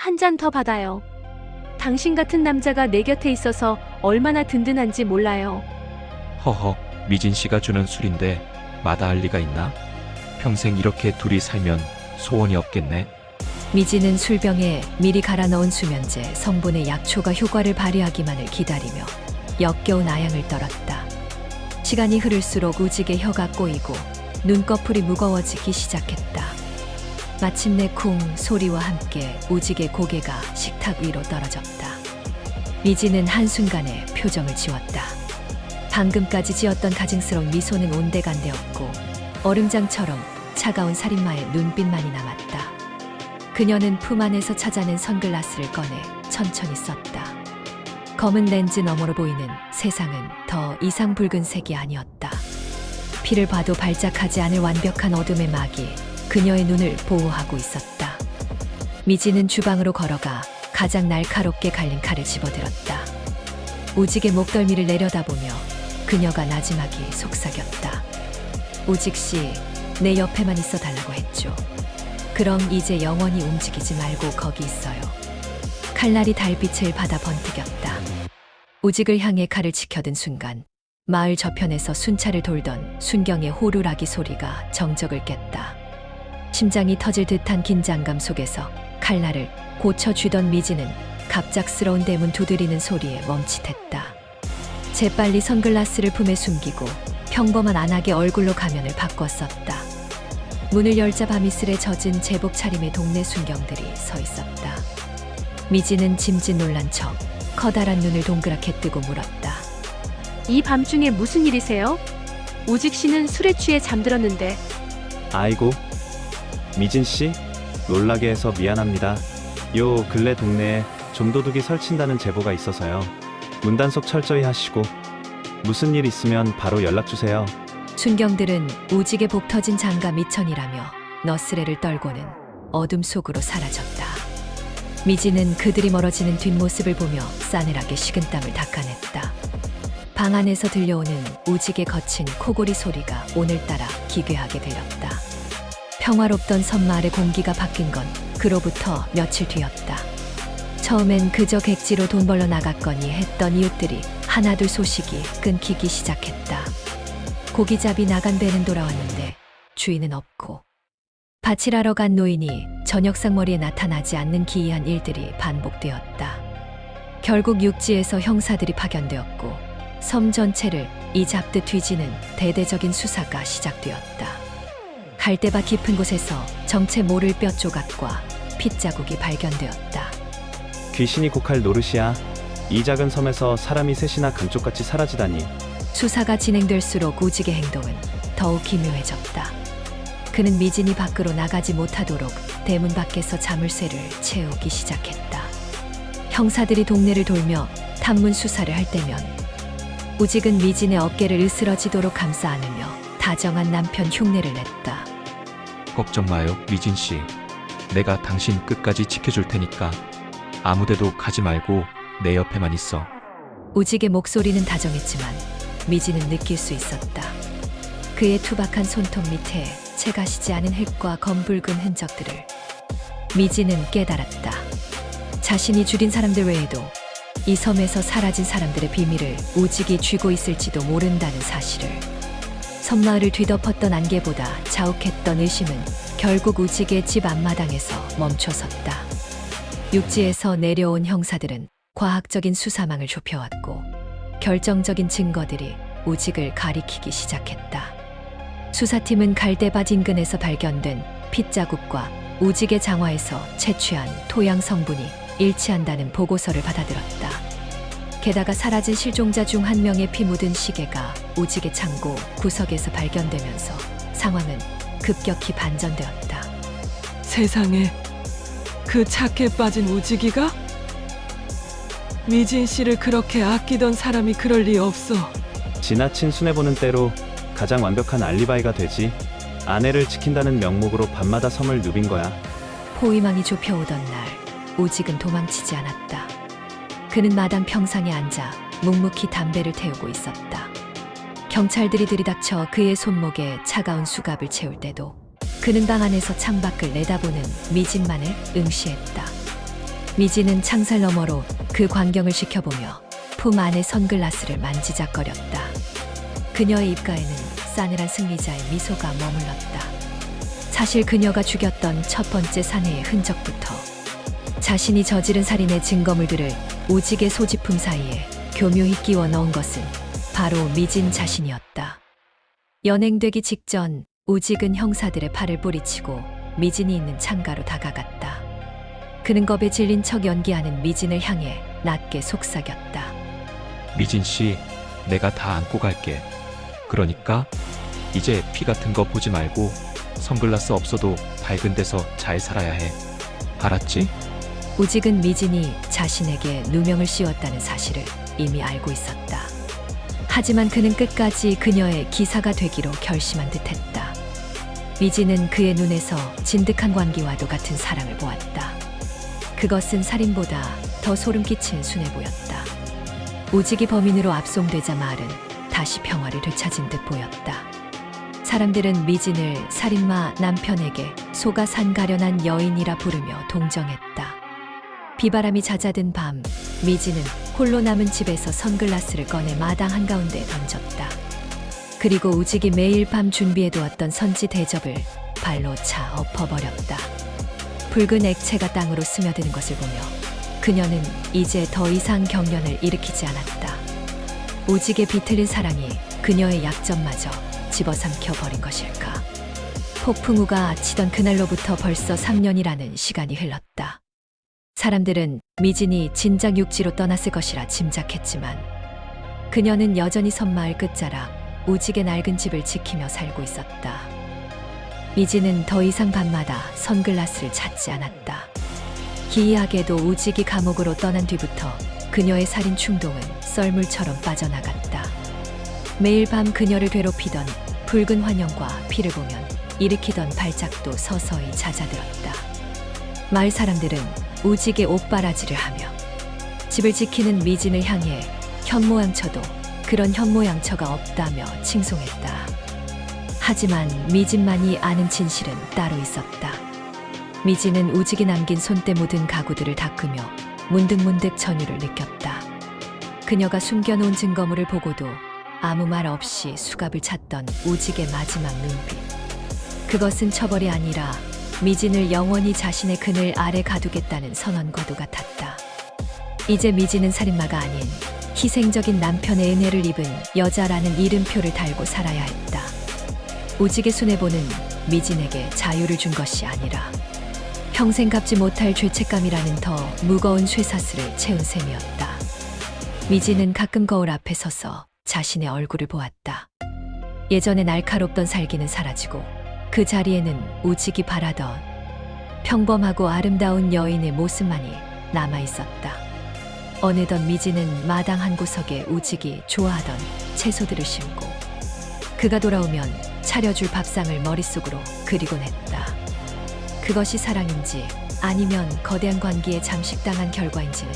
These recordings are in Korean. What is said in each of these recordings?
한 잔 더 받아요. 당신 같은 남자가 내 곁에 있어서 얼마나 든든한지 몰라요. 허허, 미진 씨가 주는 술인데 마다할 리가 있나? 평생 이렇게 둘이 살면 소원이 없겠네. 미진은 술병에 미리 갈아 넣은 수면제 성분의 약초가 효과를 발휘하기만을 기다리며 역겨운 아양을 떨었다. 시간이 흐를수록 우직의 혀가 꼬이고 눈꺼풀이 무거워지기 시작했다. 마침내 쿵 소리와 함께 우직의 고개가 식탁 위로 떨어졌다. 미진은 한순간에 표정을 지웠다. 방금까지 지었던 가증스러운 미소는 온데간데없고 얼음장처럼 차가운 살인마의 눈빛만이 남았다. 그녀는 품 안에서 찾아낸 선글라스를 꺼내 천천히 썼다. 검은 렌즈 너머로 보이는 세상은 더 이상 붉은색이 아니었다. 피를 봐도 발작하지 않을 완벽한 어둠의 막이 그녀의 눈을 보호하고 있었다. 미지는 주방으로 걸어가 가장 날카롭게 갈린 칼을 집어들었다. 우직의 목덜미를 내려다보며 그녀가 나지막이 속삭였다. 우직 씨, 내 옆에만 있어 달라고 했죠. 그럼 이제 영원히 움직이지 말고 거기 있어요. 칼날이 달빛을 받아 번뜩였다. 우직을 향해 칼을 치켜든 순간 마을 저편에서 순찰을 돌던 순경의 호루라기 소리가 정적을 깼다. 심장이 터질 듯한 긴장감 속에서 칼날을 고쳐쥐던 미지는 갑작스러운 대문 두드리는 소리에 멈칫했다. 재빨리 선글라스를 품에 숨기고 평범한 안하게 얼굴로 가면을 바꿨었다. 문을 열자 밤이슬에 젖은 제복 차림의 동네 순경들이 서 있었다. 미지는 짐짓 놀란 척 커다란 눈을 동그랗게 뜨고 물었다. 이 밤중에 무슨 일이세요? 우직 씨는 술에 취해 잠들었는데. 아이고, 미진 씨, 놀라게 해서 미안합니다. 요 근래 동네에 좀도둑이 설친다는 제보가 있어서요. 문단속 철저히 하시고 무슨 일 있으면 바로 연락 주세요. 순경들은 우직의 복 터진 장가 미천이라며 너스레를 떨고는 어둠 속으로 사라졌다. 미지는 그들이 멀어지는 뒷모습을 보며 싸늘하게 식은땀을 닦아냈다. 방 안에서 들려오는 우직의 거친 코골이 소리가 오늘따라 기괴하게 들렸다. 평화롭던 섬마을의 공기가 바뀐 건 그로부터 며칠 뒤였다. 처음엔 그저 객지로 돈 벌러 나갔거니 했던 이웃들이 하나둘 소식이 끊기기 시작했다. 고기잡이 나간 배는 돌아왔는데 주인은 없고, 밭일하러 간 노인이 저녁상 머리에 나타나지 않는 기이한 일들이 반복되었다. 결국 육지에서 형사들이 파견되었고 섬 전체를 이 잡듯 뒤지는 대대적인 수사가 시작되었다. 갈대밭 깊은 곳에서 정체 모를 뼈 조각과 핏자국이 발견되었다. 귀신이 곡할 노릇이야. 이 작은 섬에서 사람이 셋이나 감쪽같이 사라지다니. 수사가 진행될수록 우직의 행동은 더욱 기묘해졌다. 그는 미진이 밖으로 나가지 못하도록 대문 밖에서 자물쇠를 채우기 시작했다. 형사들이 동네를 돌며 탐문 수사를 할 때면 우직은 미진의 어깨를 으스러지도록 감싸 안으며 다정한 남편 흉내를 냈다. 걱정 마요, 미진 씨. 내가 당신 끝까지 지켜줄 테니까 아무데도 가지 말고 내 옆에만 있어. 우직의 목소리는 다정했지만 미지는 느낄 수 있었다. 그의 투박한 손톱 밑에 채가시지 않은 흙과 검붉은 흔적들을. 미지는 깨달았다. 자신이 죽인 사람들 외에도 이 섬에서 사라진 사람들의 비밀을 우직이 쥐고 있을지도 모른다는 사실을. 섬마을을 뒤덮었던 안개보다 자욱했던 의심은 결국 우직의 집 앞마당에서 멈춰섰다. 육지에서 내려온 형사들은 과학적인 수사망을 좁혀왔고 결정적인 증거들이 우직을 가리키기 시작했다. 수사팀은 갈대밭 인근에서 발견된 핏자국과 우직의 장화에서 채취한 토양 성분이 일치한다는 보고서를 받아들었다. 게다가 사라진 실종자 중 한 명의 피 묻은 시계가 우직의 창고 구석에서 발견되면서 상황은 급격히 반전되었다. 세상에, 그 착해 빠진 우직이가? 미진 씨를 그렇게 아끼던 사람이 그럴 리 없어. 지나친 순해보는 때로 가장 완벽한 알리바이가 되지. 아내를 지킨다는 명목으로 밤마다 섬을 누빈 거야. 포위망이 좁혀오던 날 우직은 도망치지 않았다. 그는 마당 평상에 앉아 묵묵히 담배를 태우고 있었다. 경찰들이 들이닥쳐 그의 손목에 차가운 수갑을 채울 때도 그는 방 안에서 창밖을 내다보는 미진만을 응시했다. 미진은 창살 너머로 그 광경을 지켜보며 품 안의 선글라스를 만지작거렸다. 그녀의 입가에는 싸늘한 승리자의 미소가 머물렀다. 사실 그녀가 죽였던 첫 번째 사내의 흔적부터 자신이 저지른 살인의 증거물들을 우직의 소지품 사이에 교묘히 끼워 넣은 것은 바로 미진 자신이었다. 연행되기 직전 우직은 형사들의 팔을 뿌리치고 미진이 있는 창가로 다가갔다. 그는 겁에 질린 척 연기하는 미진을 향해 낮게 속삭였다. 미진 씨, 내가 다 안고 갈게. 그러니까 이제 피 같은 거 보지 말고 선글라스 없어도 밝은 데서 잘 살아야 해. 알았지? 우직은 미진이 자신에게 누명을 씌웠다는 사실을 이미 알고 있었다. 하지만 그는 끝까지 그녀의 기사가 되기로 결심한 듯했다. 미진은 그의 눈에서 진득한 광기와도 같은 사랑을 보았다. 그것은 살인보다 더 소름 끼치는 순해 보였다. 우직이 범인으로 압송되자 마을은 다시 평화를 되찾은 듯 보였다. 사람들은 미진을 살인마 남편에게 속아 산가련한 여인이라 부르며 동정했다. 비바람이 잦아든 밤, 미진은 홀로 남은 집에서 선글라스를 꺼내 마당 한가운데에 던졌다. 그리고 우직이 매일 밤 준비해두었던 선지 대접을 발로 차 엎어버렸다. 붉은 액체가 땅으로 스며드는 것을 보며 그녀는 이제 더 이상 경련을 일으키지 않았다. 우직의 비틀린 사랑이 그녀의 약점마저 집어삼켜 버린 것일까. 폭풍우가 치던 그날로부터 벌써 3년이라는 시간이 흘렀다. 사람들은 미진이 진작 육지로 떠났을 것이라 짐작했지만 그녀는 여전히 섬마을 끝자락 우직의 낡은 집을 지키며 살고 있었다. 미진은 더 이상 밤마다 선글라스를 찾지 않았다. 기이하게도 우직이 감옥으로 떠난 뒤부터 그녀의 살인 충동은 썰물처럼 빠져나갔다. 매일 밤 그녀를 괴롭히던 붉은 환영과 피를 보면 일으키던 발작도 서서히 잦아들었다. 마을 사람들은 우직의 옷바라지를 하며 집을 지키는 미진을 향해 현모양처도 그런 현모양처가 없다며 칭송했다. 하지만 미진만이 아는 진실은 따로 있었다. 미진은 우직이 남긴 손때 묻은 가구들을 닦으며 문득문득 전율을 느꼈다. 그녀가 숨겨놓은 증거물을 보고도 아무 말 없이 수갑을 찾던 우직의 마지막 눈빛. 그것은 처벌이 아니라 미진을 영원히 자신의 그늘 아래 가두겠다는 선언과도 같았다. 이제 미진은 살인마가 아닌 희생적인 남편의 은혜를 입은 여자라는 이름표를 달고 살아야 했다. 우직의 손해보는 미진에게 자유를 준 것이 아니라 평생 갚지 못할 죄책감이라는 더 무거운 쇠사슬을 채운 셈이었다. 미진은 가끔 거울 앞에 서서 자신의 얼굴을 보았다. 예전에 날카롭던 살기는 사라지고 그 자리에는 우직이 바라던 평범하고 아름다운 여인의 모습만이 남아있었다. 어느덧 미진은 마당 한 구석에 우직이 좋아하던 채소들을 심고 그가 돌아오면 차려줄 밥상을 머릿속으로 그리곤 했다. 그것이 사랑인지 아니면 거대한 관계에 잠식당한 결과인지는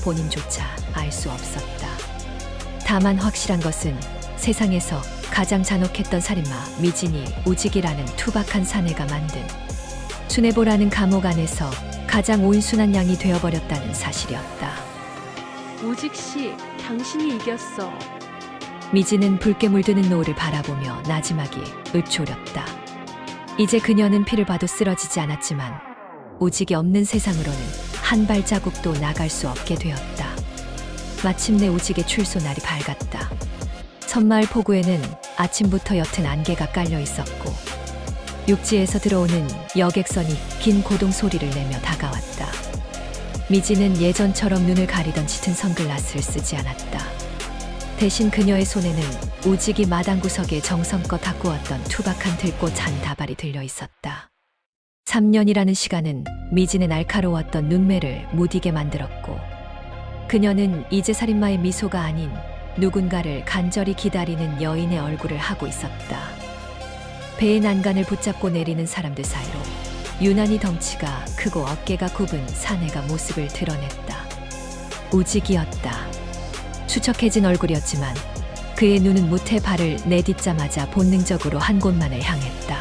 본인조차 알 수 없었다. 다만 확실한 것은 세상에서 가장 잔혹했던 살인마 미진이 우직이라는 투박한 사내가 만든 수뇌보라는 감옥 안에서 가장 온순한 양이 되어버렸다는 사실이었다. 우직 씨, 당신이 이겼어. 미진은 붉게 물드는 노을을 바라보며 나지막이 읊조렸다. 이제 그녀는 피를 봐도 쓰러지지 않았지만 우직이 없는 세상으로는 한 발자국도 나갈 수 없게 되었다. 마침내 우직의 출소 날이 밝았다. 섬마을 포구에는 아침부터 옅은 안개가 깔려 있었고 육지에서 들어오는 여객선이 긴 고동 소리를 내며 다가왔다. 미진은 예전처럼 눈을 가리던 짙은 선글라스를 쓰지 않았다. 대신 그녀의 손에는 우직이 마당 구석에 정성껏 가꾸었던 투박한 들꽃 한 다발이 들려 있었다. 3년이라는 시간은 미진의 날카로웠던 눈매를 무디게 만들었고 그녀는 이제 살인마의 미소가 아닌 누군가를 간절히 기다리는 여인의 얼굴을 하고 있었다. 배의 난간을 붙잡고 내리는 사람들 사이로 유난히 덩치가 크고 어깨가 굽은 사내가 모습을 드러냈다. 우직이었다. 수척해진 얼굴이었지만 그의 눈은 무태 발을 내딛자마자 본능적으로 한 곳만을 향했다.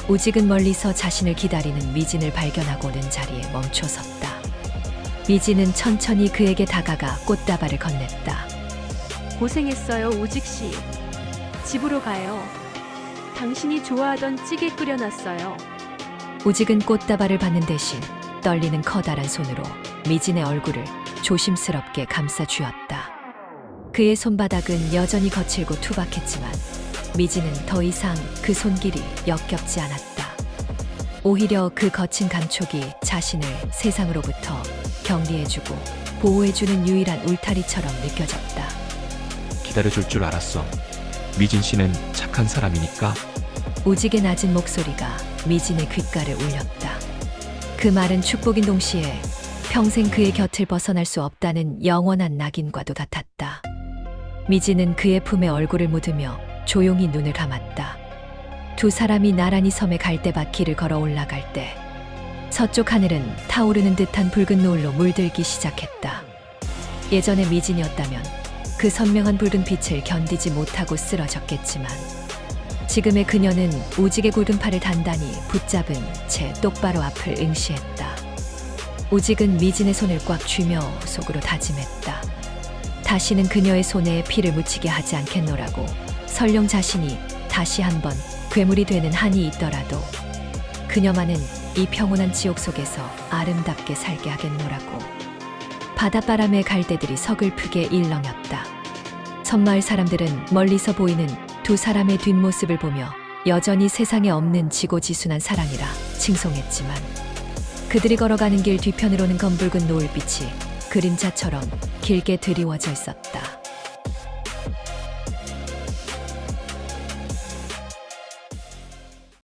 우직은 멀리서 자신을 기다리는 미진을 발견하고는 자리에 멈춰섰다. 미진은 천천히 그에게 다가가 꽃다발을 건넸다. 고생했어요, 우직 씨. 집으로 가요. 당신이 좋아하던 찌개 끓여놨어요. 우직은 꽃다발을 받는 대신 떨리는 커다란 손으로 미진의 얼굴을 조심스럽게 감싸 쥐었다. 그의 손바닥은 여전히 거칠고 투박했지만 미진은 더 이상 그 손길이 역겹지 않았다. 오히려 그 거친 감촉이 자신을 세상으로부터 격리해주고 보호해주는 유일한 울타리처럼 느껴졌다. 기다려줄 줄 알았어. 미진 씨는 착한 사람이니까. 우직의 낮은 목소리가 미진의 귓가를 울렸다. 그 말은 축복인 동시에 평생 그의 곁을 벗어날 수 없다는 영원한 낙인과도 같았다. 미진은 그의 품에 얼굴을 묻으며 조용히 눈을 감았다. 두 사람이 나란히 섬의 갈대밭길을 걸어 올라갈 때 서쪽 하늘은 타오르는 듯한 붉은 노을로 물들기 시작했다. 예전의 미진이었다면 그 선명한 붉은 빛을 견디지 못하고 쓰러졌겠지만 지금의 그녀는 우직의 굳은 팔을 단단히 붙잡은 채 똑바로 앞을 응시했다. 우직은 미진의 손을 꽉 쥐며 속으로 다짐했다. 다시는 그녀의 손에 피를 묻히게 하지 않겠노라고. 설령 자신이 다시 한번 괴물이 되는 한이 있더라도 그녀만은 이 평온한 지옥 속에서 아름답게 살게 하겠노라고. 바닷바람에 갈대들이 서글프게 일렁였다. 섬마을 사람들은 멀리서 보이는 두 사람의 뒷모습을 보며 여전히 세상에 없는 지고지순한 사랑이라 칭송했지만 그들이 걸어가는 길 뒤편으로는 검붉은 노을빛이 그림자처럼 길게 드리워져 있었다.